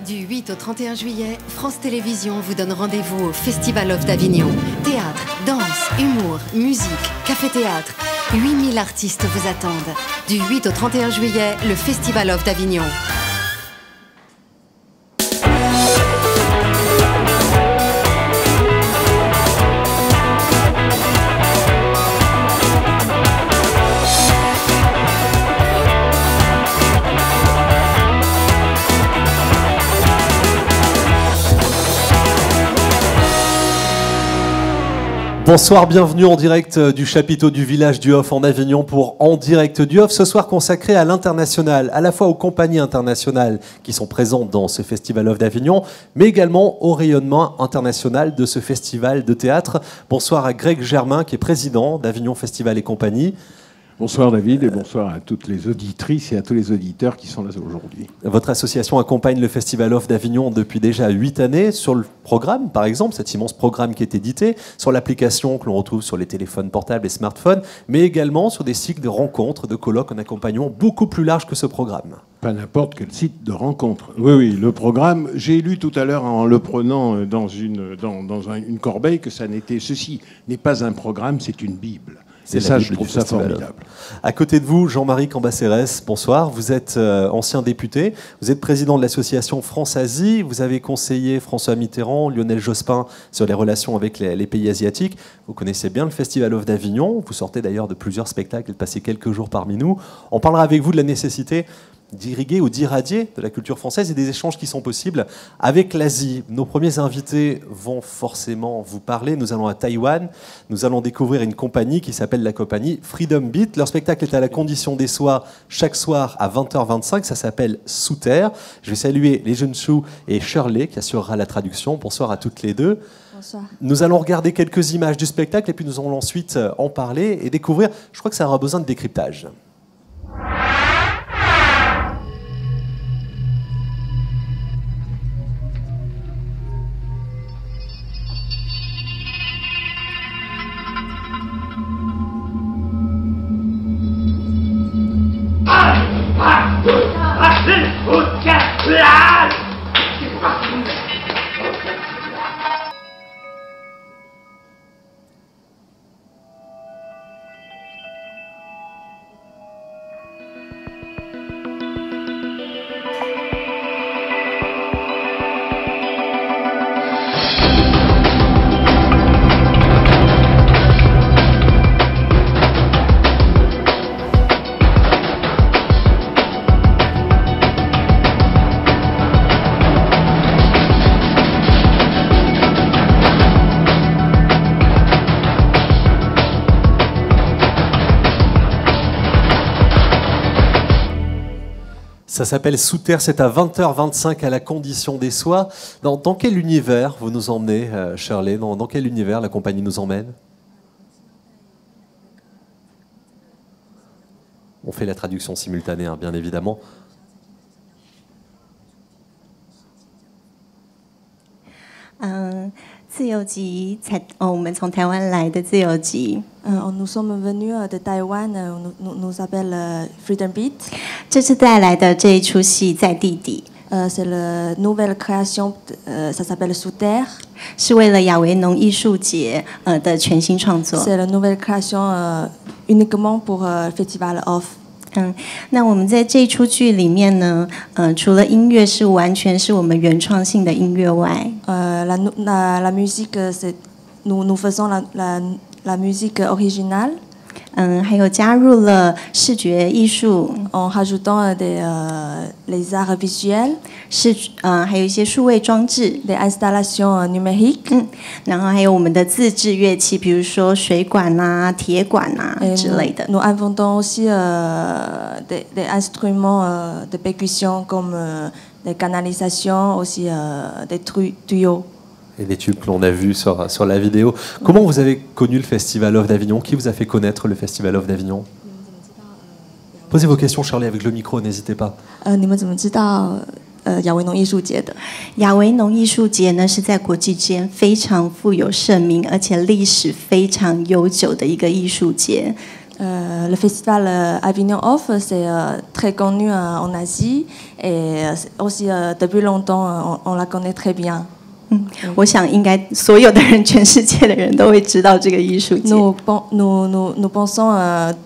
Du 8 au 31 juillet, France Télévisions vous donne rendez-vous au Festival of d'Avignon. Théâtre, danse, humour, musique, café-théâtre. 8000 artistes vous attendent. Du 8 au 31 juillet, le Festival of d'Avignon. Bonsoir, bienvenue en direct du chapiteau du village du Hof en Avignon pour En direct du Hof, ce soir consacré à l'international, à la fois aux compagnies internationales qui sont présentes dans ce Festival Hof d'Avignon, mais également au rayonnement international de ce festival de théâtre. Bonsoir à Greg Germain qui est président d'Avignon Festival et compagnie. Bonsoir David et bonsoir à toutes les auditrices et à tous les auditeurs qui sont là aujourd'hui. Votre association accompagne le Festival Hof d'Avignon depuis déjà 8 années sur le programme, par exemple, cet immense programme qui est édité, sur l'application que l'on retrouve sur les téléphones portables et smartphones, mais également sur des cycles de rencontres, de colloques en accompagnement beaucoup plus large que ce programme. Pas n'importe quel site de rencontre. Oui, le programme, j'ai lu tout à l'heure en le prenant dans une corbeille que ceci n'est pas un programme, c'est une Bible. Et ça, je trouve ça formidable. À côté de vous, Jean-Marie Cambacérès, bonsoir. Vous êtes ancien député, vous êtes président de l'association France-Asie, vous avez conseillé François Mitterrand, Lionel Jospin sur les relations avec les pays asiatiques. Vous connaissez bien le Festival Hof d'Avignon, vous sortez d'ailleurs de plusieurs spectacles et de passer quelques jours parmi nous. On parlera avec vous de la nécessité d'irriguer ou d'irradier de la culture française et des échanges qui sont possibles avec l'Asie. Nos premiers invités vont forcément vous parler. Nous allons à Taïwan. Nous allons découvrir une compagnie qui s'appelle la compagnie Freedom Beat. Leur spectacle est à la Condition des Soirs chaque soir à 20h25. Ça s'appelle Sous Terre. Je vais saluer les jeunes choux et Shirley qui assurera la traduction. Bonsoir à toutes les deux. Bonsoir. Nous allons regarder quelques images du spectacle et puis nous allons ensuite en parler et découvrir. Je crois que ça aura besoin de décryptage. Ça s'appelle Sous Terre, c'est à 20h25 à la Condition des Soirs. Dans quel univers vous nous emmenez, Shirley ? Dans quel univers la compagnie nous emmène ? On fait la traduction simultanée, hein, bien évidemment. 自由集我们从台湾来的自由集。Nous sommes venus de Taïwan, nous appelle Freedom Beat. 这次带来的这一出戏在地底。C'est la nouvelle création, ça s'appelle Sous Terre. 是为了亚维农艺术节的全新创作。C'est la nouvelle création uniquement pour Festival Hof. 那我们在这一出剧里面呢，除了音乐是完全是我们原创性的音乐外，la musique, c'est nous faisons la musique originale. 还有加入了视觉艺术 en rajoutant les arts visuels. 还有一些数位装置 des installations numériques. 然后还有我们的自制乐器，比如说水管啊、铁管啊之类的。Nous inventons aussi des instruments de percussion comme des canalisations, aussi des tuyaux. Et les tubes que l'on a vus sur la vidéo. Comment vous avez connu le Festival Hof d'Avignon ? Qui vous a fait connaître le Festival Hof d'Avignon ? Posez vos questions, Shirley, avec le micro, n'hésitez pas. 你们怎么知道亚维农艺术节的？亚维农艺术节呢，是在国际间非常富有盛名，而且历史非常悠久的一个艺术节。Le festival Avignon Off, c'est très connu en Asie et aussi depuis longtemps, on la connaît très bien. 我想应该所有的人，全世界的人都会知道这个艺术节。Nous pensons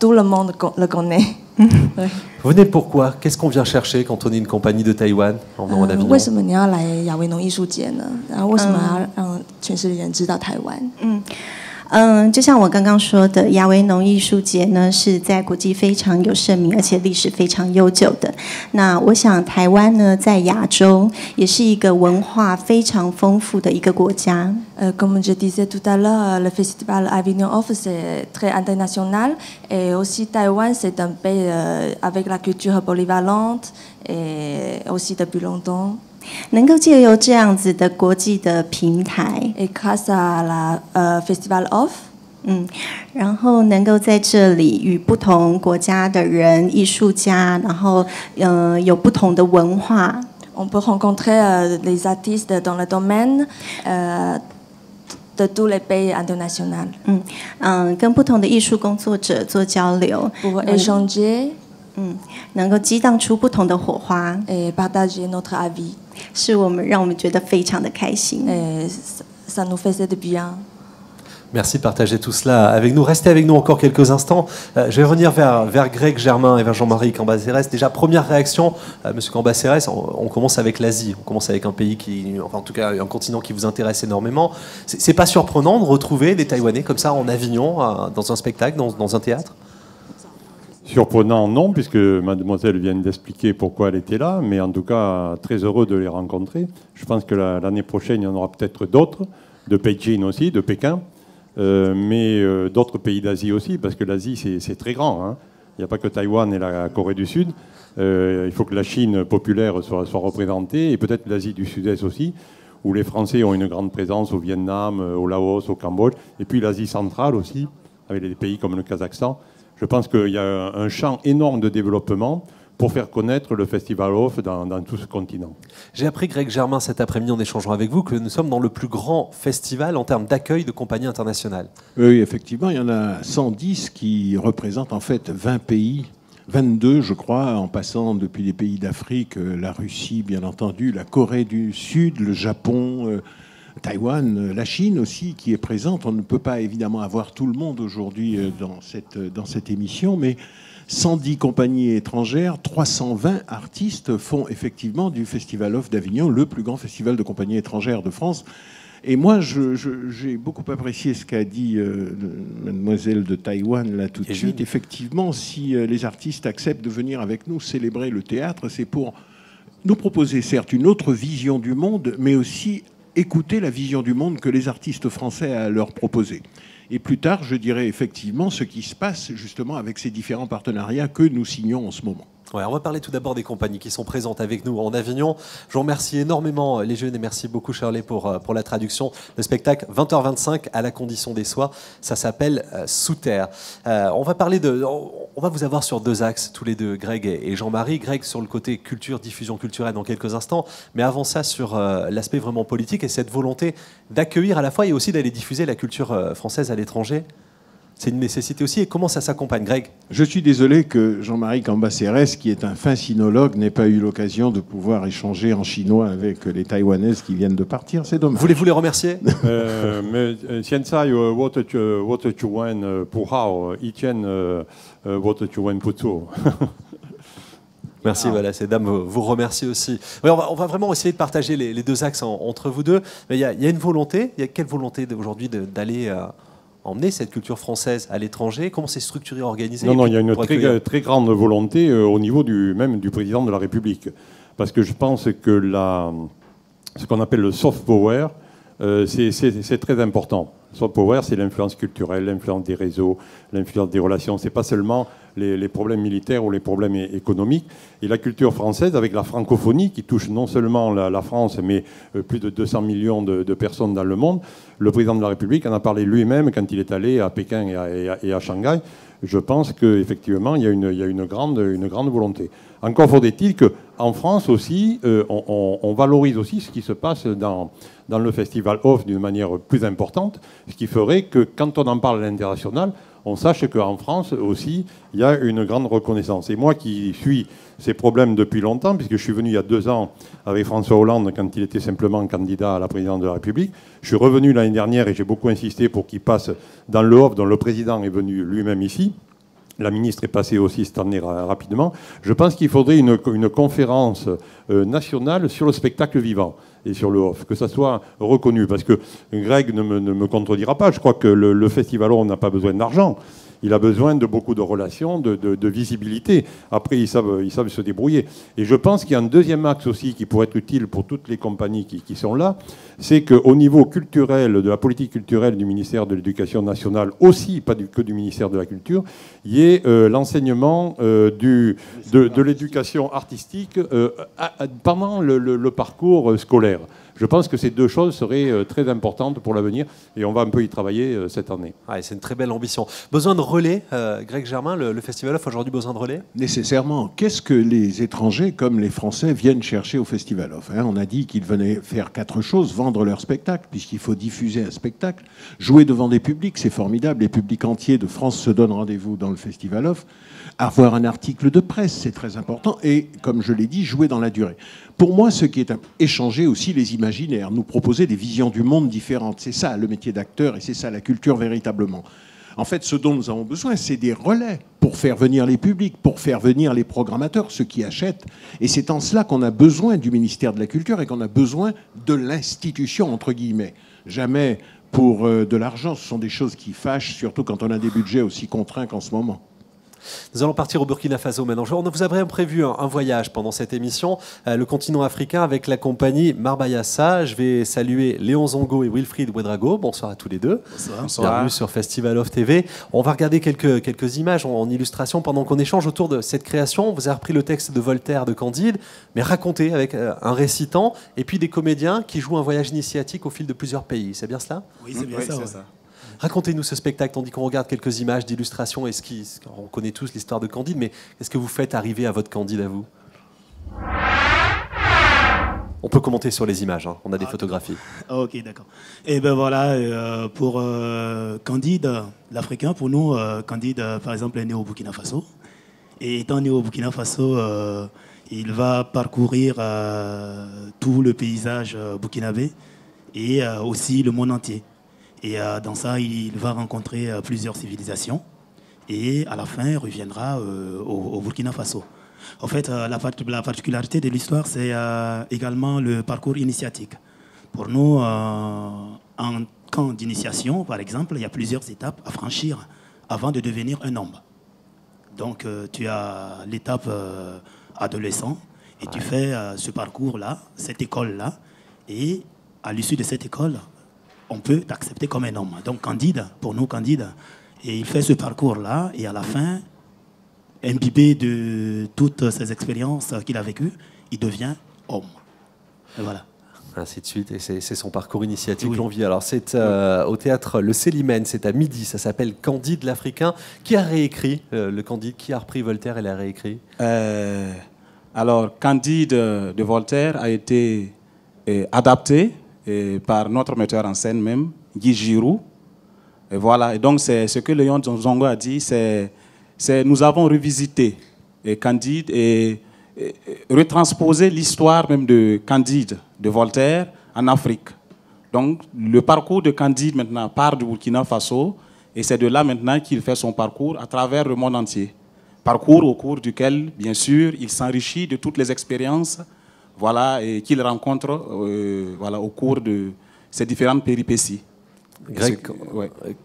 tout le monde le connaît. Vous venez pourquoi? Qu'est-ce qu'on vient chercher quand on est une compagnie de Taïwan en Avignon? 为什么你要来亚维农艺术节呢？然后为什么要让全世界人知道台湾？就像我刚刚说的，亚维农艺术节呢是在国际非常有盛名，而且历史非常悠久的。那我想台湾呢，在亚洲也是一个文化非常丰富的一个国家。Comme je disais tout à l'heure, le festival Avignon Off c'est très international et aussi Taïwan c'est un pays avec la culture polyvalente et aussi depuis longtemps. 能够借由这样子的国际的平台 ，et grâce à la Festival Off， 然后能够在这里与不同国家的人、艺术家，然后有不同的文化。On peut rencontrer les artistes dans le domaine de tous les pays internationaux。跟不同的艺术工作者做交流 pour échanger。能够激荡出不同的火花 et partager notre avis， 是让我们觉得非常的开心。et ça nous faisait de bien. Merci de partager tout cela avec nous. Restez avec nous encore quelques instants. Je vais revenir vers Greg Germain et vers Jean-Marie Cambacérès. Déjà, première réaction, Monsieur Cambacérès, on commence avec l'Asie. On commence avec un pays enfin en tout cas un continent qui vous intéresse énormément. C'est pas surprenant de retrouver des Taïwanais comme ça en Avignon, dans un spectacle, dans un théâtre? Surprenant, non, puisque mademoiselle vient d'expliquer pourquoi elle était là, mais en tout cas, très heureux de les rencontrer. Je pense que l'année prochaine, il y en aura peut-être d'autres, de Beijing aussi, de Pékin, mais d'autres pays d'Asie aussi, parce que l'Asie, c'est très grand. Hein. Il n'y a pas que Taïwan et la Corée du Sud. Il faut que la Chine populaire soit représentée, et peut-être l'Asie du Sud-Est aussi, où les Français ont une grande présence au Vietnam, au Laos, au Cambodge, et puis l'Asie centrale aussi, avec des pays comme le Kazakhstan. Je pense qu'il y a un champ énorme de développement pour faire connaître le Festival Off dans tout ce continent. J'ai appris, Greg Germain, cet après-midi en échangeant avec vous, que nous sommes dans le plus grand festival en termes d'accueil de compagnies internationales. Oui, effectivement, il y en a 110 qui représentent en fait 20 pays, 22 je crois, en passant depuis les pays d'Afrique, la Russie bien entendu, la Corée du Sud, le Japon, Taïwan, la Chine aussi qui est présente. On ne peut pas évidemment avoir tout le monde aujourd'hui dans cette émission, mais 110 compagnies étrangères, 320 artistes font effectivement du Festival Off d'Avignon le plus grand festival de compagnies étrangères de France. Et moi, j'ai beaucoup apprécié ce qu'a dit mademoiselle de Taïwan là tout de suite. Effectivement, si les artistes acceptent de venir avec nous célébrer le théâtre, c'est pour nous proposer certes une autre vision du monde, mais aussi écouter la vision du monde que les artistes français a à leur proposer. Et plus tard, je dirais effectivement ce qui se passe justement avec ces différents partenariats que nous signons en ce moment. Ouais, on va parler tout d'abord des compagnies qui sont présentes avec nous en Avignon. Je vous remercie énormément les jeunes et merci beaucoup Shirley pour la traduction. Le spectacle 20h25 à la condition des soirs, ça s'appelle Sous terre. On va vous avoir sur deux axes tous les deux, Greg et Jean-Marie. Greg sur le côté culture, diffusion culturelle dans quelques instants, mais avant ça sur l'aspect vraiment politique et cette volonté d'accueillir à la fois et aussi d'aller diffuser la culture française à l'étranger. C'est une nécessité aussi. Et comment ça s'accompagne, Greg? Je suis désolé que Jean-Marie Cambacérès, qui est un fin sinologue, n'ait pas eu l'occasion de pouvoir échanger en chinois avec les Taïwanaises qui viennent de partir. C'est dommage. Voulez-vous les remercier? Merci, voilà, ces dames vous remercient aussi. Oui, on va vraiment essayer de partager les deux axes entre vous deux. Mais il y a une volonté. Il y a quelle volonté aujourd'hui d'aller emmener cette culture française à l'étranger? Comment c'est structuré, organisé? Non, il y a une très grande volonté au niveau même du président de la République. Parce que je pense que ce qu'on appelle le soft power, c'est très important. Le soft power, c'est l'influence culturelle, l'influence des réseaux, l'influence des relations. Ce n'est pas seulement les problèmes militaires ou les problèmes économiques. Et la culture française, avec la francophonie, qui touche non seulement la France, mais plus de 200 millions de personnes dans le monde, le président de la République en a parlé lui-même quand il est allé à Pékin et à Shanghai. Je pense qu'effectivement, il y a une grande volonté. Encore faudrait-il qu'en France aussi, on valorise aussi ce qui se passe dans le Festival Off d'une manière plus importante, ce qui ferait que quand on en parle à l'international, on sache qu'en France aussi, il y a une grande reconnaissance. Et moi qui suis ces problèmes depuis longtemps, puisque je suis venu il y a 2 ans avec François Hollande quand il était simplement candidat à la présidence de la République, je suis revenu l'année dernière et j'ai beaucoup insisté pour qu'il passe dans le Haut, dont le président est venu lui-même ici. La ministre est passée aussi cette année rapidement. Je pense qu'il faudrait une conférence nationale sur le spectacle vivant et sur le off, que ça soit reconnu. Parce que Greg ne me contredira pas. Je crois que le Festival On n'a pas besoin d'argent. Il a besoin de beaucoup de relations, de visibilité. Après, ils savent se débrouiller. Et je pense qu'il y a un deuxième axe aussi qui pourrait être utile pour toutes les compagnies qui sont là, c'est qu'au niveau culturel, de la politique culturelle du ministère de l'Éducation nationale, aussi, pas que du ministère de la Culture, il y ait l'enseignement de l'éducation artistique pendant le parcours scolaire. Je pense que ces 2 choses seraient très importantes pour l'avenir et on va un peu y travailler cette année. Ouais, c'est une très belle ambition. Besoin de relais, Greg Germain, le Festival Off aujourd'hui besoin de relais ? Nécessairement. Qu'est-ce que les étrangers comme les Français viennent chercher au Festival Off, hein ? On a dit qu'ils venaient faire 4 choses. Vendre leur spectacle, puisqu'il faut diffuser un spectacle. Jouer devant des publics, c'est formidable. Les publics entiers de France se donnent rendez-vous dans le Festival Off. Avoir un article de presse, c'est très important. Et, comme je l'ai dit, jouer dans la durée. Pour moi, ce qui est échanger aussi les imaginaires, nous proposer des visions du monde différentes. C'est ça le métier d'acteur et c'est ça la culture véritablement. En fait, ce dont nous avons besoin, c'est des relais pour faire venir les publics, pour faire venir les programmateurs, ceux qui achètent. Et c'est en cela qu'on a besoin du ministère de la Culture et qu'on a besoin de l'institution, entre guillemets. Jamais pour de l'argent. Ce sont des choses qui fâchent, surtout quand on a des budgets aussi contraints qu'en ce moment. Nous allons partir au Burkina Faso maintenant. On vous a prévu un voyage pendant cette émission, le continent africain avec la compagnie Marbayassa. Je vais saluer Léon Zongo et Wilfried Ouedraogo. Bonsoir à tous les deux. Bonsoir. Bienvenue sur Festival Off TV. On va regarder quelques images en illustration pendant qu'on échange autour de cette création. Vous avez repris le texte de Voltaire de Candide, mais raconté avec un récitant et puis des comédiens qui jouent un voyage initiatique au fil de plusieurs pays. C'est bien cela ? Oui, c'est bien ça. Racontez-nous ce spectacle. On dit qu'on regarde quelques images d'illustration. On connaît tous l'histoire de Candide, mais qu'est-ce que vous faites arriver à votre Candide à vous ? On peut commenter sur les images, hein. On a des photographies. Ok, d'accord. Et ben voilà, pour Candide, l'Africain, pour nous, Candide, par exemple, est né au Burkina Faso. Et étant né au Burkina Faso, il va parcourir tout le paysage burkinabé et aussi le monde entier. Et dans ça, il va rencontrer plusieurs civilisations. Et à la fin, il reviendra au Burkina Faso. En fait, la particularité de l'histoire, c'est également le parcours initiatique. Pour nous, en camp d'initiation, par exemple, il y a plusieurs étapes à franchir avant de devenir un homme. Donc, tu as l'étape adolescent et tu fais ce parcours-là, cette école-là. Et à l'issue de cette école, on peut t'accepter comme un homme. Donc Candide, pour nous Candide, et il fait ce parcours-là et à la fin, imbibé de toutes ces expériences qu'il a vécues, il devient homme. Et voilà. Ainsi de suite, et c'est son parcours initiatique que l'on vit. Alors c'est au théâtre Le Célimène, c'est à midi, ça s'appelle Candide l'Africain. Qui a réécrit le Candide? Qui a repris Voltaire et l'a réécrit? Alors Candide de Voltaire a été adapté par notre metteur en scène même, Guy Giroux. Et voilà, et donc c'est ce que Léon Zongo a dit, nous avons revisité Candide et retransposé l'histoire même de Candide de Voltaire en Afrique. Donc le parcours de Candide maintenant part du Burkina Faso et c'est de là maintenant qu'il fait son parcours à travers le monde entier. Parcours au cours duquel, bien sûr, il s'enrichit de toutes les expériences et qu'il rencontre au cours de ces différentes péripéties. Greg,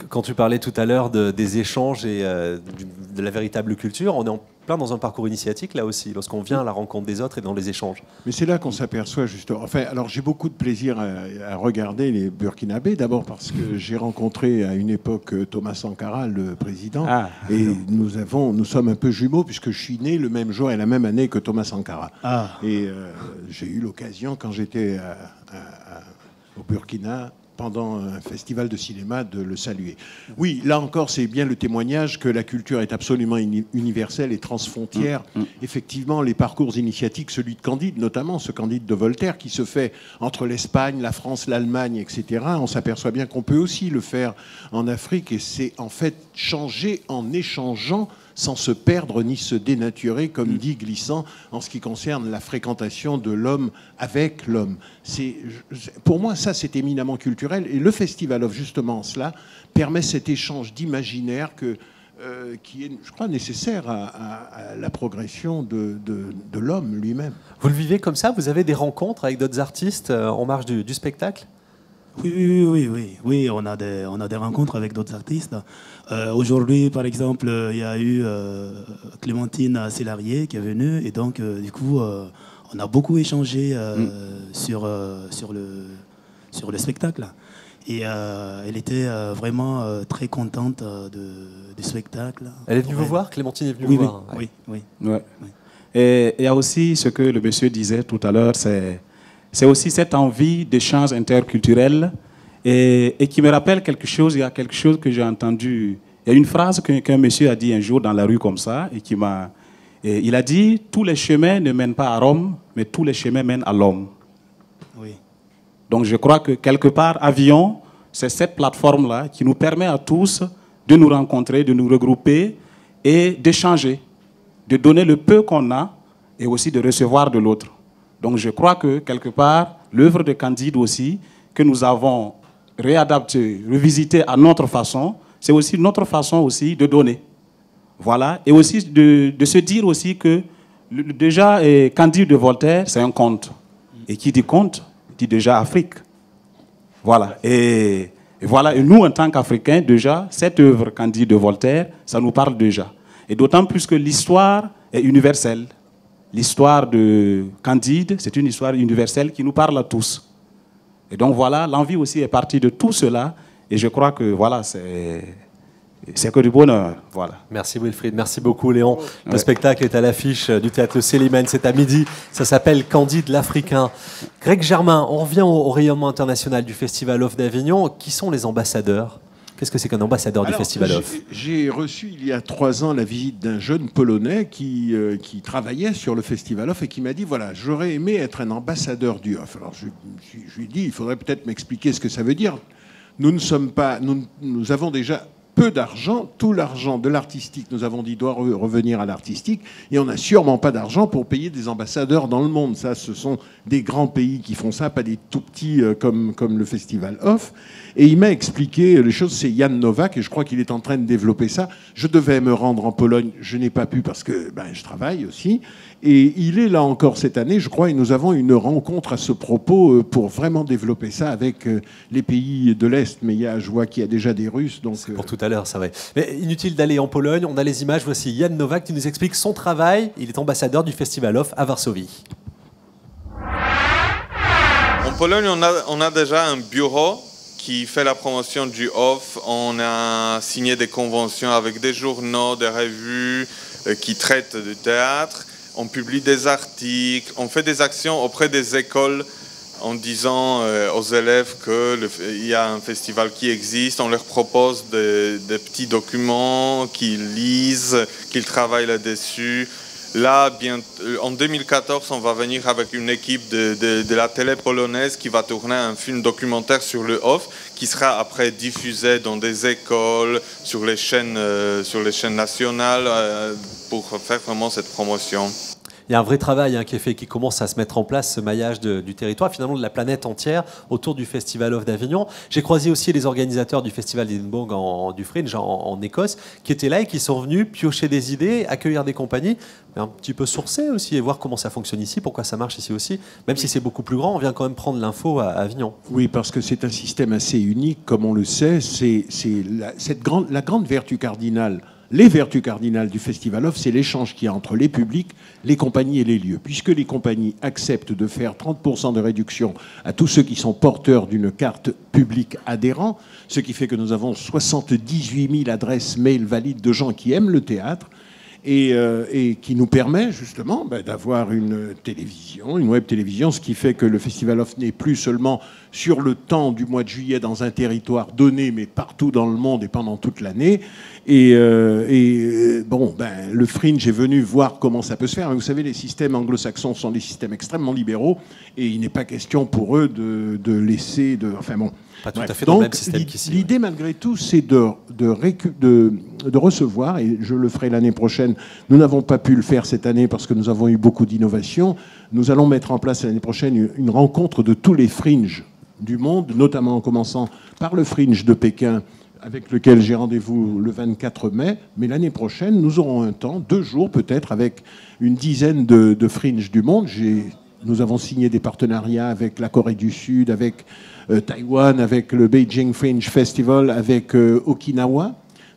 quand tu parlais tout à l'heure des échanges et de la véritable culture, on est en plein dans un parcours initiatique là aussi, lorsqu'on vient à la rencontre des autres et dans les échanges. Mais c'est là qu'on s'aperçoit justement. Enfin, alors j'ai beaucoup de plaisir à regarder les Burkinabés, d'abord parce que j'ai rencontré à une époque Thomas Sankara, le président, et nous sommes un peu jumeaux puisque je suis né le même jour et la même année que Thomas Sankara. Et j'ai eu l'occasion, quand j'étais au Burkina, pendant un festival de cinéma, de le saluer. Oui, là encore, c'est bien le témoignage que la culture est absolument universelle et transfrontière. Effectivement, les parcours initiatiques, celui de Candide, notamment ce Candide de Voltaire, qui se fait entre l'Espagne, la France, l'Allemagne, etc., on s'aperçoit bien qu'on peut aussi le faire en Afrique, et c'est en fait changer en échangeant sans se perdre ni se dénaturer, comme dit Glissant, en ce qui concerne la fréquentation de l'homme avec l'homme. Pour moi, ça, c'est éminemment culturel. Et le Festival of, justement, cela permet cet échange d'imaginaire qui est, je crois, nécessaire à la progression de l'homme lui-même. Vous le vivez comme ça? Vous avez des rencontres avec d'autres artistes en marge du spectacle? Oui, on a des rencontres avec d'autres artistes. Aujourd'hui, par exemple, il y a eu Clémentine Célarier qui est venue, et donc, du coup, on a beaucoup échangé sur le spectacle. Et elle était vraiment très contente du spectacle. Elle est venue vous voir? Clémentine est venue vous voir? Oui. Ouais. Et il y a aussi ce que le monsieur disait tout à l'heure, c'est aussi cette envie d'échange interculturel et qui me rappelle quelque chose. Il y a quelque chose que j'ai entendu. Il y a une phrase qu'un monsieur a dit un jour dans la rue comme ça et il a dit « Tous les chemins ne mènent pas à Rome, mais tous les chemins mènent à l'homme. » Oui. Donc je crois que quelque part, Avion, c'est cette plateforme-là qui nous permet à tous de nous rencontrer, de nous regrouper et d'échanger, de donner le peu qu'on a et aussi de recevoir de l'autre. Donc je crois que, quelque part, l'œuvre de Candide aussi, que nous avons réadaptée, revisitée à notre façon, c'est aussi notre façon aussi de donner. Voilà. Et aussi de se dire aussi que, déjà, Candide de Voltaire, c'est un conte. Et qui dit conte, dit déjà Afrique. Voilà. Et voilà. Et nous, en tant qu'Africains, déjà, cette œuvre Candide de Voltaire, ça nous parle déjà. Et d'autant plus que l'histoire est universelle. L'histoire de Candide, c'est une histoire universelle qui nous parle à tous. Et donc voilà, l'envie aussi est partie de tout cela. Et je crois que voilà, c'est que du bonheur. Voilà. Merci Wilfried, merci beaucoup Léon. Le spectacle est à l'affiche du théâtre Le Célimène, c'est à midi. Ça s'appelle Candide l'Africain. Greg Germain, on revient au rayonnement international du Festival of d'Avignon. Qui sont les ambassadeurs? Qu'est-ce que c'est qu'un ambassadeur du Festival of? J'ai reçu il y a 3 ans la visite d'un jeune Polonais qui travaillait sur le Festival of et qui m'a dit, voilà, j'aurais aimé être un ambassadeur du off. Alors je lui ai dit, il faudrait peut-être m'expliquer ce que ça veut dire. Nous avons déjà peu d'argent, tout l'argent de l'artistique, nous avons dit, doit revenir à l'artistique, et on n'a sûrement pas d'argent pour payer des ambassadeurs dans le monde. Ça, ce sont des grands pays qui font ça, pas des tout petits comme le Festival Off. Et il m'a expliqué les choses, c'est Jan Nowak, et je crois qu'il est en train de développer ça. Je devais me rendre en Pologne, je n'ai pas pu parce que je travaille aussi. Et il est là encore cette année, je crois, et nous avons une rencontre à ce propos pour vraiment développer ça avec les pays de l'Est. Mais je vois qu'il y a déjà des Russes. Donc, c'est pour tout à l'heure, c'est vrai. Mais inutile d'aller en Pologne, on a les images. Voici Jan Nowak qui nous explique son travail. Il est ambassadeur du Festival Off à Varsovie. En Pologne, on a déjà un bureau qui fait la promotion du off. On a signé des conventions avec des journaux, des revues qui traitent du théâtre. On publie des articles, on fait des actions auprès des écoles en disant aux élèves qu'il y a un festival qui existe. On leur propose des petits documents qu'ils lisent, qu'ils travaillent là-dessus. Là, en 2014, on va venir avec une équipe de la télé polonaise qui va tourner un film documentaire sur le off, qui sera après diffusé dans des écoles, sur les chaînes nationales, pour faire vraiment cette promotion. Il y a un vrai travail qui est fait, qui commence à se mettre en place, ce maillage du territoire, finalement de la planète entière, autour du Festival of d'Avignon. J'ai croisé aussi les organisateurs du Festival d'Edinburgh du Fringe en Écosse, qui étaient là et qui sont venus piocher des idées, accueillir des compagnies, mais un petit peu sourcer aussi et voir comment ça fonctionne ici, pourquoi ça marche ici aussi. Même si c'est beaucoup plus grand, on vient quand même prendre l'info à Avignon. Oui, parce que c'est un système assez unique, comme on le sait. C'est la grande vertu cardinale. Les vertus cardinales du Festival Off, c'est l'échange qu'il y a entre les publics, les compagnies et les lieux. Puisque les compagnies acceptent de faire 30% de réduction à tous ceux qui sont porteurs d'une carte publique adhérent, ce qui fait que nous avons 78 000 adresses mail valides de gens qui aiment le théâtre, et qui nous permet justement d'avoir une télévision, une web télévision, ce qui fait que le Festival Off n'est plus seulement sur le temps du mois de juillet dans un territoire donné, mais partout dans le monde et pendant toute l'année. Le Fringe est venu voir comment ça peut se faire. Mais vous savez, les systèmes anglo-saxons sont des systèmes extrêmement libéraux et il n'est pas question pour eux de laisser... Enfin bon... Pas tout à fait dans le même système qu'ici. L'idée, malgré tout, c'est de recevoir, et je le ferai l'année prochaine. Nous n'avons pas pu le faire cette année parce que nous avons eu beaucoup d'innovations. Nous allons mettre en place l'année prochaine une rencontre de tous les fringes du monde, notamment en commençant par le fringe de Pékin, avec lequel j'ai rendez-vous le 24 mai. Mais l'année prochaine, nous aurons un temps, 2 jours peut-être, avec une dizaine de fringes du monde. Nous avons signé des partenariats avec la Corée du Sud, avec Taïwan, avec le Beijing Fringe Festival, avec Okinawa.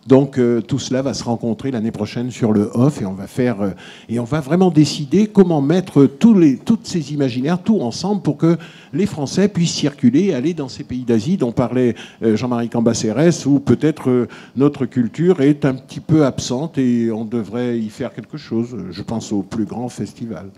Donc tout cela va se rencontrer l'année prochaine sur le Off et on va vraiment décider comment mettre toutes ces imaginaires, tout ensemble pour que les Français puissent circuler et aller dans ces pays d'Asie dont parlait Jean-Marie Cambacérès, où peut-être notre culture est un petit peu absente et on devrait y faire quelque chose. Je pense au plus grand festival.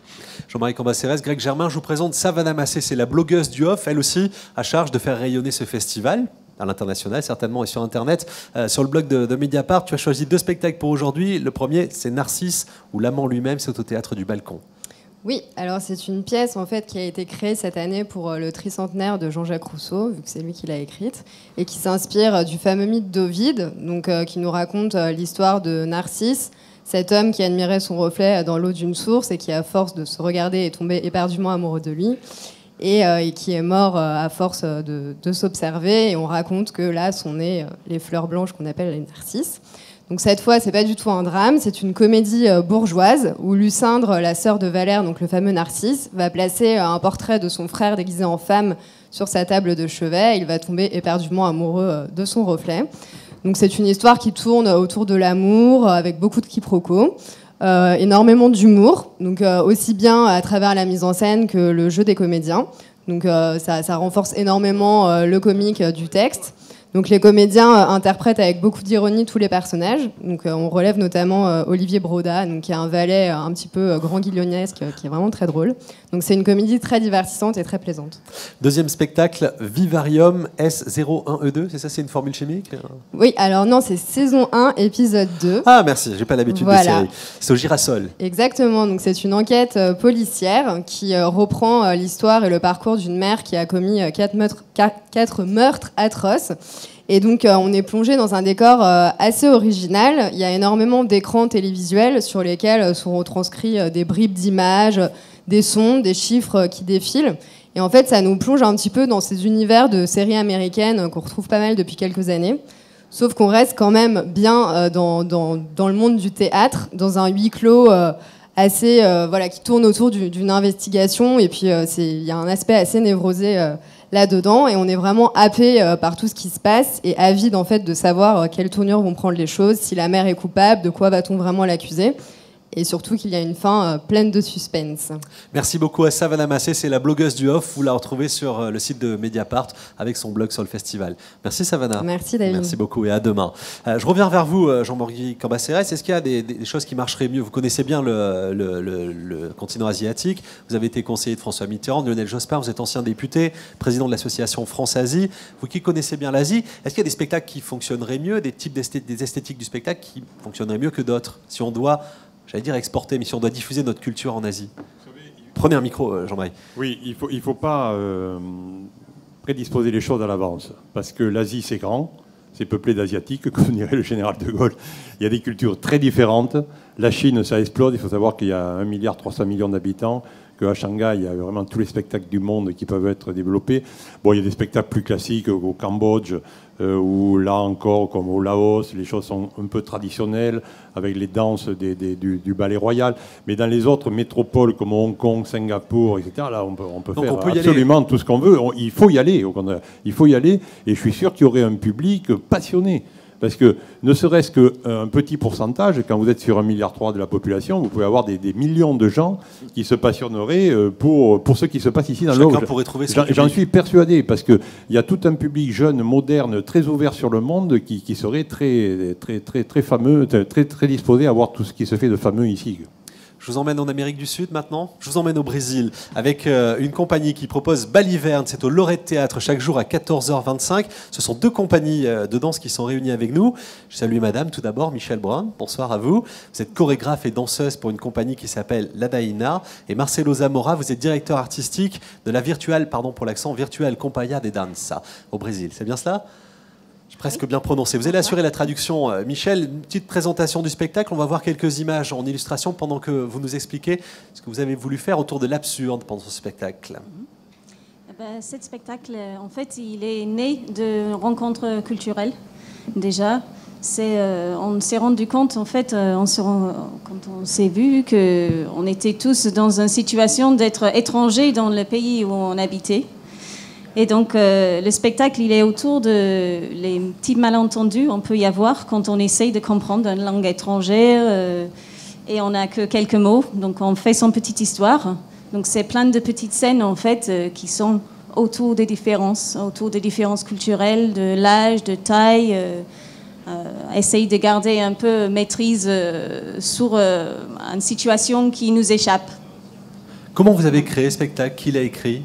Jean-Marie Cambacérès, Greg Germain, je vous présente Savannah Massé, c'est la blogueuse du Off, elle aussi à charge de faire rayonner ce festival à l'international certainement et sur Internet. Sur le blog de Mediapart, tu as choisi 2 spectacles pour aujourd'hui. Le premier, c'est Narcisse, où l'amant lui-même, c'est au Théâtre du Balcon. Oui, alors c'est une pièce en fait qui a été créée cette année pour le tricentenaire de Jean-Jacques Rousseau, vu que c'est lui qui l'a écrite, et qui s'inspire du fameux mythe d'Ovide, donc qui nous raconte l'histoire de Narcisse, cet homme qui admirait son reflet dans l'eau d'une source et qui, à force de se regarder, est tombé éperdument amoureux de lui. Et qui est mort à force de s'observer. Et on raconte que là sont nées les fleurs blanches qu'on appelle les narcisses. Donc cette fois, c'est pas du tout un drame, c'est une comédie bourgeoise où Lucindre, la sœur de Valère, donc le fameux Narcisse, va placer un portrait de son frère déguisé en femme sur sa table de chevet. Et il va tomber éperdument amoureux de son reflet. Donc c'est une histoire qui tourne autour de l'amour, avec beaucoup de quiproquos. Énormément d'humour, donc aussi bien à travers la mise en scène que le jeu des comédiens. Donc ça renforce énormément le comique du texte. Donc les comédiens interprètent avec beaucoup d'ironie tous les personnages. Donc on relève notamment Olivier Broda, donc qui est un valet un petit peu grand guignolesque, qui est vraiment très drôle. Donc c'est une comédie très divertissante et très plaisante. Deuxième spectacle, Vivarium S01E2, c'est ça, c'est une formule chimique? Oui, alors non, c'est saison 1, épisode 2. Ah merci, j'ai pas l'habitude des séries. C'est au Girasol. Exactement, donc c'est une enquête policière qui reprend l'histoire et le parcours d'une mère qui a commis 4 meurtres atroces. Et donc on est plongé dans un décor assez original. Il y a énormément d'écrans télévisuels sur lesquels sont retranscrits des bribes d'images, des sons, des chiffres qui défilent. Et en fait, ça nous plonge un petit peu dans ces univers de séries américaines qu'on retrouve pas mal depuis quelques années. Sauf qu'on reste quand même bien dans le monde du théâtre, dans un huis clos assez, qui tourne autour d'une investigation. Et puis, il y a un aspect assez névrosé là-dedans. Et on est vraiment happé par tout ce qui se passe et avide en fait, de savoir quelle tournure vont prendre les choses, si la mère est coupable, de quoi va-t-on vraiment l'accuser. Et surtout qu'il y a une fin pleine de suspense. Merci beaucoup à Savannah Massé, c'est la blogueuse du Off. Vous la retrouvez sur le site de Mediapart avec son blog sur le festival. Merci Savannah. Merci David. Merci beaucoup et à demain. Je reviens vers vous, Jean-Marie Cambacérès. Est-ce qu'il y a des choses qui marcheraient mieux? Vous connaissez bien le continent asiatique. Vous avez été conseiller de François Mitterrand, de Lionel Jospin. Vous êtes ancien député, président de l'association France-Asie. Vous qui connaissez bien l'Asie, est-ce qu'il y a des spectacles qui fonctionneraient mieux, des types des esthétiques du spectacle qui fonctionneraient mieux que d'autres? Si on doit... J'allais dire exporter, mais si on doit diffuser notre culture en Asie. Prenez un micro, Jean-Marie. Oui, il faut pas prédisposer les choses à l'avance. Parce que l'Asie, c'est grand, c'est peuplé d'Asiatiques, comme dirait le général de Gaulle. Il y a des cultures très différentes. La Chine, ça explose. Il faut savoir qu'il y a 1,3 milliard d'habitants, qu'à Shanghai, il y a vraiment tous les spectacles du monde qui peuvent être développés. Bon, il y a des spectacles plus classiques au Cambodge, où là encore, comme au Laos, les choses sont un peu traditionnelles, avec les danses du ballet royal. Mais dans les autres métropoles, comme Hong Kong, Singapour, etc., là, on peut faire absolument tout ce qu'on veut. Il faut y aller, au contraire. Il faut y aller, et je suis sûr qu'il y aurait un public passionné. Parce que ne serait-ce qu'un petit pourcentage, quand vous êtes sur 1,3 milliard de la population, vous pouvez avoir des millions de gens qui se passionneraient pour ce qui se passe ici dans l'Auge. Chacun pourrait trouver son public. J'en suis persuadé, parce qu'il y a tout un public jeune, moderne, très ouvert sur le monde, qui serait très fameux, très disposé à voir tout ce qui se fait de fameux ici. Je vous emmène en Amérique du Sud maintenant. Je vous emmène au Brésil avec une compagnie qui propose Baliverne. C'est au Lorette Théâtre chaque jour à 14h25. Ce sont deux compagnies de danse qui sont réunies avec nous. Je salue madame tout d'abord, Michelle Brown. Bonsoir à vous. Vous êtes chorégraphe et danseuse pour une compagnie qui s'appelle Ladaina. Et Marcelo Zamora, vous êtes directeur artistique de la Virtual Companhia de Dança au Brésil. C'est bien cela ? J'ai presque bien prononcé. Vous allez assurer la traduction. Michel, une petite présentation du spectacle. On va voir quelques images en illustration pendant que vous nous expliquez ce que vous avez voulu faire autour de l'absurde pendant ce spectacle. Cet spectacle, en fait, il est né de rencontres culturelles, déjà. On s'est rendu compte, en fait, quand on s'est vu qu'on était tous dans une situation d'être étrangers dans le pays où on habitait. Et donc, le spectacle, il est autour de les petits malentendus on peut y avoir quand on essaye de comprendre une langue étrangère et on n'a que quelques mots. Donc, on fait son petite histoire. Donc, c'est plein de petites scènes, en fait, qui sont autour des différences culturelles, de l'âge, de taille. Essaye de garder un peu maîtrise sur une situation qui nous échappe. Comment vous avez créé ce spectacle? Qui l'a écrit?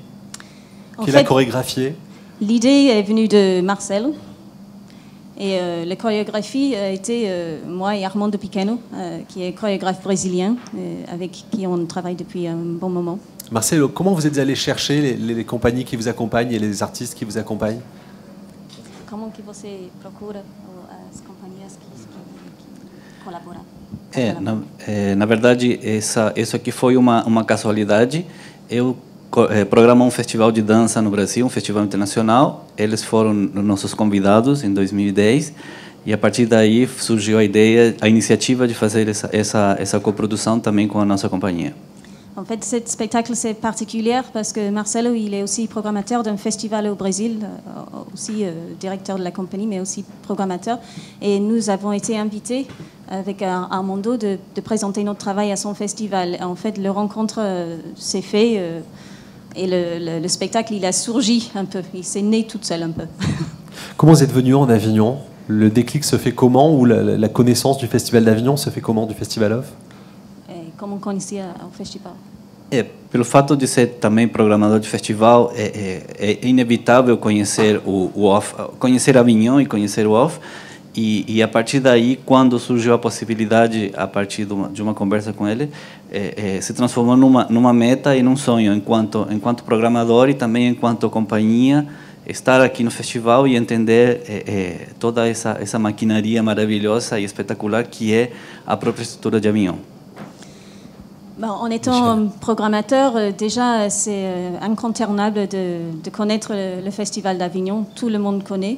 Qui l'a chorégraphié? L'idée est venue de Marcel. Et la chorégraphie a été moi et Armando Pequeno, qui est chorégraphe brésilien, avec qui on travaille depuis un bon moment. Marcelo, comment vous êtes allé chercher les compagnies qui vous accompagnent et les artistes qui vous accompagnent? Comment que você procura as companhias que colaboram? Na verdade, isso aqui foi uma casualidade. Eu programou festival de dança no Brasil, festival internacional. Eles foram nossos convidados em 2010 e a partir daí surgiu a initiative de fazer essa coprodução também com a nossa companhia. En fait, ce spectacle, c'est particulier parce que Marcelo, il est aussi programmateur d'un festival au Brésil, aussi directeur de la compagnie, mais aussi programmateur. Et nous avons été invités avec Armando de présenter notre travail à son festival. En fait, la rencontre s'est faite et le spectacle, il a surgi un peu. Il s'est né tout seul un peu. Comment vous êtes venu en Avignon? Le déclic se fait comment? Ou la connaissance du Festival d'Avignon se fait comment, du Festival Off? Como conhecia o festival? Pelo fato de ser também programador de festival, é inevitável conhecer o Off, conhecer Avignon e conhecer o Off. E a partir daí, quando surgiu a possibilidade, a partir de uma conversa com ele, se transformou numa meta e num sonho, enquanto programador e também enquanto companhia, estar aqui no festival e entender toda essa maquinaria maravilhosa e espetacular que é a própria estrutura de Avignon. En étant programmateur, déjà, c'est incontournable de connaître le Festival d'Avignon. Tout le monde connaît.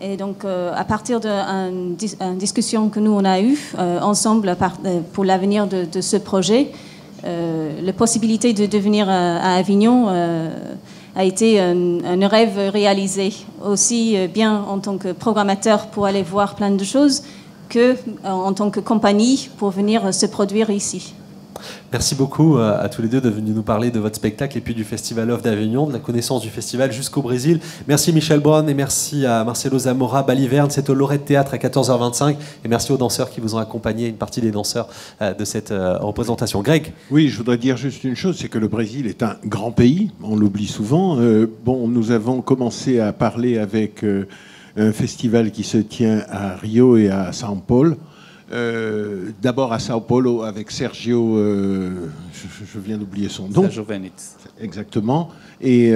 Et donc, à partir d'une discussion que nous, on a eue ensemble pour l'avenir de ce projet, la possibilité de venir à Avignon a été un rêve réalisé. Aussi bien en tant que programmateur pour aller voir plein de choses qu'en tant que compagnie pour venir se produire ici. Merci beaucoup à tous les deux de venir nous parler de votre spectacle et puis du Festival Off d'Avignon, de la connaissance du festival jusqu'au Brésil. Merci Michel Brown et merci à Marcelo Zamora. Baliverne, c'est au Lorette Théâtre à 14h25. Et merci aux danseurs qui vous ont accompagné, une partie des danseurs de cette représentation. Greg? Oui, je voudrais dire juste une chose, c'est que le Brésil est un grand pays, on l'oublie souvent. Nous avons commencé à parler avec un festival qui se tient à Rio et à São Paulo. D'abord à Sao Paulo avec Sergio, je viens d'oublier son nom. Sergio Venitz. Exactement. Et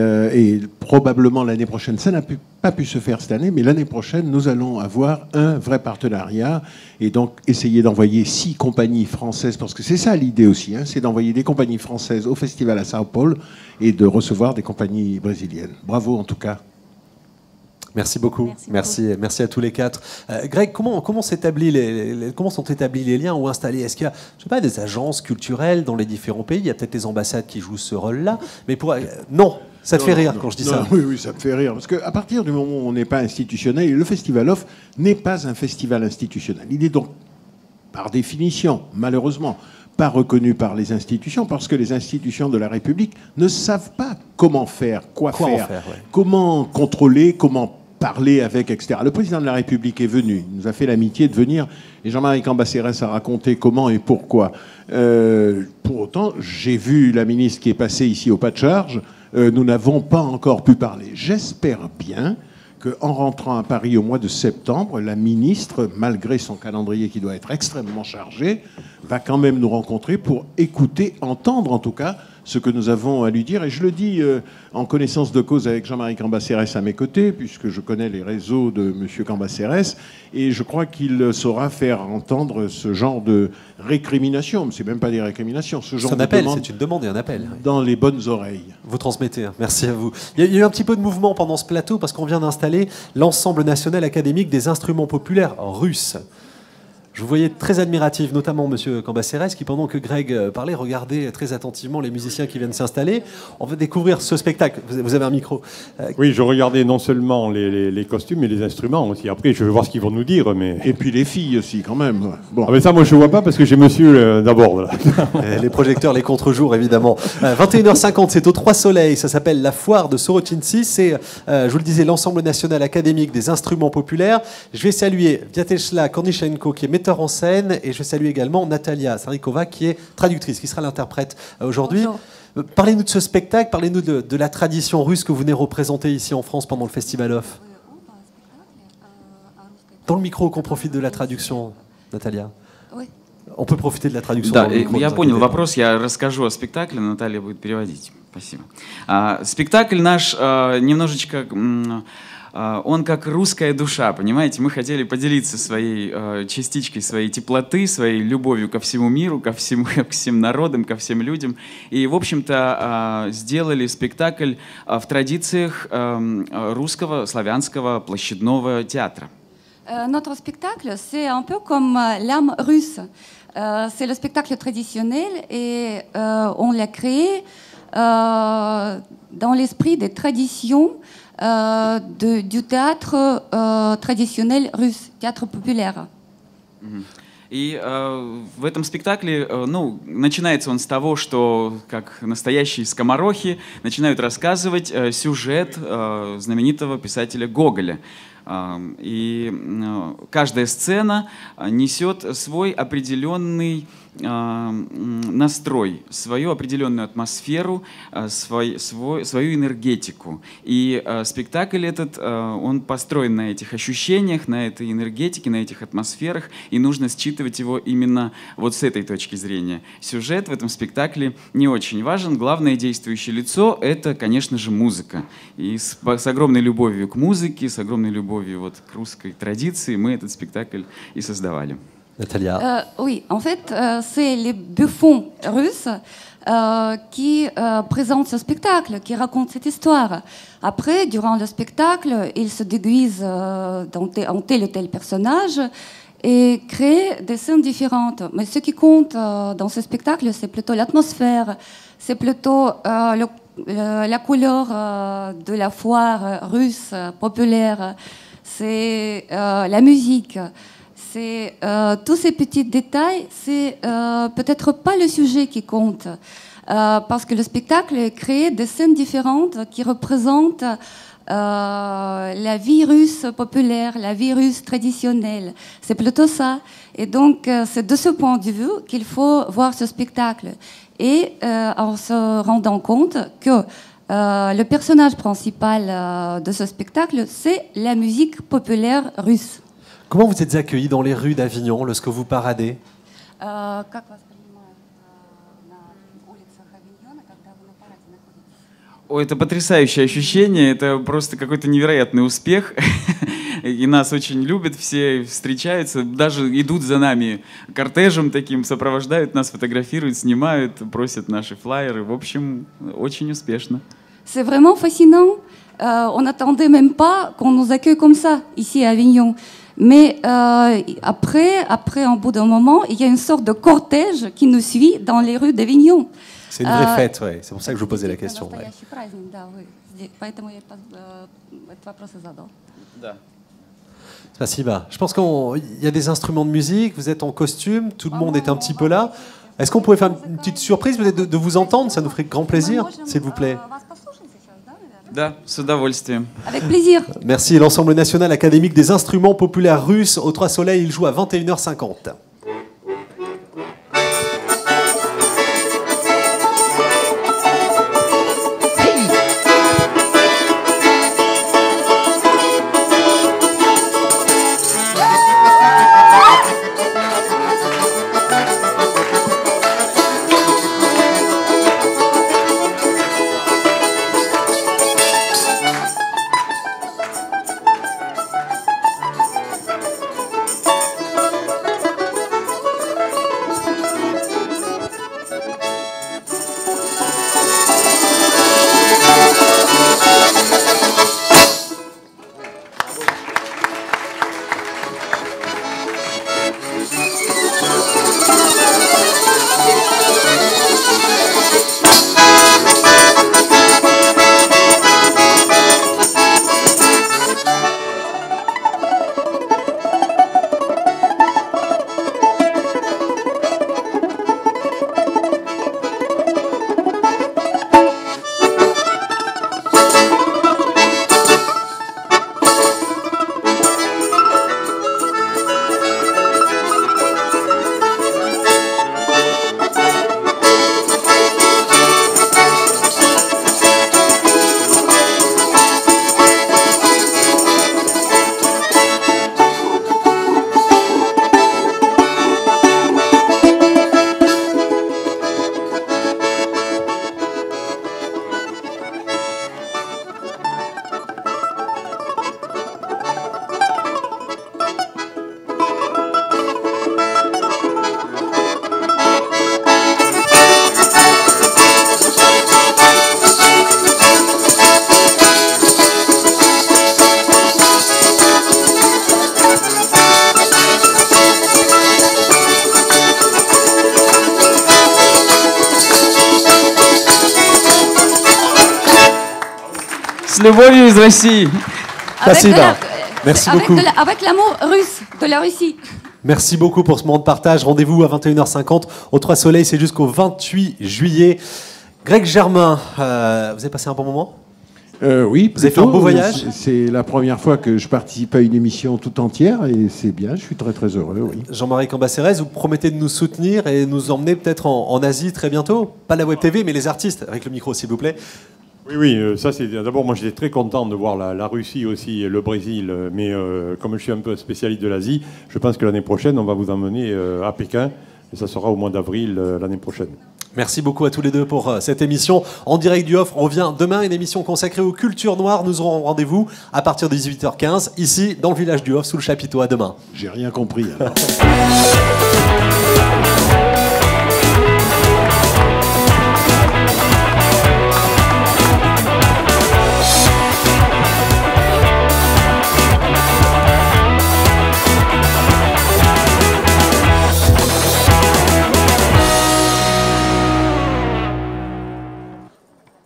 probablement l'année prochaine, ça n'a pas pu se faire cette année, mais l'année prochaine, nous allons avoir un vrai partenariat et donc essayer d'envoyer 6 compagnies françaises, parce que c'est ça l'idée aussi, c'est d'envoyer des compagnies françaises au festival à Sao Paulo et de recevoir des compagnies brésiliennes. Bravo en tout cas. Merci beaucoup. Merci à tous les quatre. Greg, comment sont établis les liens ou installés? Est-ce qu'il y a, je sais pas, des agences culturelles dans les différents pays? Il y a peut-être les ambassades qui jouent ce rôle-là, mais non. Ça te fait rire quand je dis ça? Oui, ça me fait rire. Parce qu'à partir du moment où on n'est pas institutionnel, le Festival Off n'est pas un festival institutionnel. Il est donc, par définition, malheureusement, pas reconnu par les institutions, parce que les institutions de la République ne savent pas comment faire, quoi faire, comment contrôler, comment parler avec, etc. Le président de la République est venu, il nous a fait l'amitié de venir, et Jean-Marie Cambacérès a raconté comment et pourquoi. Pour autant, j'ai vu la ministre qui est passée ici au pas de charge, nous n'avons pas encore pu parler. J'espère bien qu'en rentrant à Paris au mois de septembre, la ministre, malgré son calendrier qui doit être extrêmement chargé, va quand même nous rencontrer pour écouter, entendre en tout cas, ce que nous avons à lui dire. Et je le dis en connaissance de cause avec Jean-Marie Cambacérès à mes côtés, puisque je connais les réseaux de M. Cambacérès, et je crois qu'il saura faire entendre ce genre de récrimination, mais ce n'est même pas des récriminations, ce genre c'est un de appel, demande, c'est une demande et un appel. Dans les bonnes oreilles. Vous transmettez, merci à vous. Il y a eu un petit peu de mouvement pendant ce plateau, parce qu'on vient d'installer l'Ensemble national académique des instruments populaires russes. Je vous voyais très admiratif, notamment M. Cambacérès, qui, pendant que Greg parlait, regardait très attentivement les musiciens qui viennent s'installer. On va découvrir ce spectacle. Vous avez un micro. Oui, je regardais non seulement les costumes, mais les instruments aussi. Après, je vais voir ce qu'ils vont nous dire. Mais... Et puis les filles aussi, quand même. Bon. Ah mais ça, moi, je ne vois pas parce que j'ai monsieur d'abord. Les projecteurs, les contre-jours, évidemment. 21h50, c'est au Trois Soleils. Ça s'appelle la foire de Sorochintsy. C'est, je vous le disais, l'Ensemble national académique des instruments populaires. Je vais saluer Vyateshla Kornichenko, qui est metteur en scène, et je salue également Natalia Sarikova, qui est traductrice, qui sera l'interprète aujourd'hui. Parlez-nous de ce spectacle, parlez-nous de la tradition russe que vous venez représenter ici en France pendant le Festival Off. Dans le micro, qu'on profite de la traduction, Natalia. Oui. On peut profiter de la traduction. Да, я понял вопрос, я расскажу о спектакле, Наталья будет переводить. Спасибо. Спектакль наш немножечко... Он как русская душа, понимаете? Мы хотели поделиться своей частичкой своей теплоты, своей любовью ко всему миру, ко всем народам, ко всем людям. И, в общем-то, сделали спектакль в традициях русского, славянского, площадного театра. Notre spectacle, c'est un peu comme l'âme russe. C'est le spectacle traditionnel et on l'a créé dans l'esprit des traditions du théâtre traditionnel russe, théâtre populaire. И в этом спектакле, начинается он с того, что, как настоящие скоморохи, начинают рассказывать сюжет знаменитого писателя Гоголя. И каждая сцена несет свой определенный настрой, свою определенную атмосферу, свою энергетику. И спектакль этот, он построен на этих ощущениях, на этой энергетике, на этих атмосферах, и нужно считывать его именно вот с этой точки зрения. Сюжет в этом спектакле не очень важен. Главное действующее лицо — это, конечно же, музыка. И с огромной любовью к музыке, с огромной любовью вот к русской традиции мы этот спектакль и создавали. Natalia. Oui, en fait, c'est les buffons russes qui présentent ce spectacle, qui racontent cette histoire. Après, durant le spectacle, ils se déguisent en tel ou tel personnage et créent des scènes différentes. Mais ce qui compte dans ce spectacle, c'est plutôt l'atmosphère, c'est plutôt la couleur de la foire russe populaire, c'est la musique. C'est tous ces petits détails, c'est peut-être pas le sujet qui compte, parce que le spectacle est créé de scènes différentes qui représentent la vie russe populaire, la vie russe traditionnelle. C'est plutôt ça. Et donc, c'est de ce point de vue qu'il faut voir ce spectacle. Et en se rendant compte que le personnage principal de ce spectacle, c'est la musique populaire russe. Comment vous êtes accueillis dans les rues d'Avignon lorsque vous paradez? Ой, это потрясающее ощущение, это просто какой-то невероятный успех. И нас очень любят, все встречаются, даже идут за нами кортежем таким, сопровождают нас, фотографируют, снимают, просят наши флаеры. В общем, очень успешно. C'est vraiment fascinant. On n'attendait même pas qu'on nous accueille comme ça, ici à Avignon. Mais après, en bout d'un moment, il y a une sorte de cortège qui nous suit dans les rues d'Avignon. C'est une vraie fête, ouais. C'est pour ça que je vous posais la question. Ouais. Spasiba. Je pense qu'il y a des instruments de musique, vous êtes en costume, tout le monde est un petit peu là. Est-ce qu'on pouvait faire une petite surprise peut-être de vous entendre? Ça nous ferait grand plaisir, s'il vous plaît. Да, с удовольствием. Avec plaisir. Merci. L'Ensemble national académique des instruments populaires russes au Trois Soleils, il joue à 21h50. С любовью из России. Merci beaucoup. Avec l'amour russe de la Russie. Merci beaucoup pour ce moment de partage. Rendez-vous à 21h50 au Trois Soleils, c'est jusqu'au 28 juillet. Greg Germain, vous avez passé un bon moment? Oui, vous avez fait un beau voyage? C'est la première fois que je participe à une émission tout entière et c'est bien, je suis très très heureux. Oui. Jean-Marie Cambacérès, vous promettez de nous soutenir et nous emmener peut-être en Asie très bientôt? Pas la Web TV, mais les artistes, avec le micro s'il vous plaît. Oui, ça c'est d'abord moi j'étais très content de voir la Russie aussi, le Brésil, mais comme je suis un peu spécialiste de l'Asie, je pense que l'année prochaine on va vous emmener à Pékin et ça sera au mois d'avril l'année prochaine. Merci beaucoup à tous les deux pour cette émission en direct du Off. On revient demain, une émission consacrée aux cultures noires. Nous aurons rendez-vous à partir de 18h15 ici dans le village du Off sous le chapiteau. À demain. J'ai rien compris alors.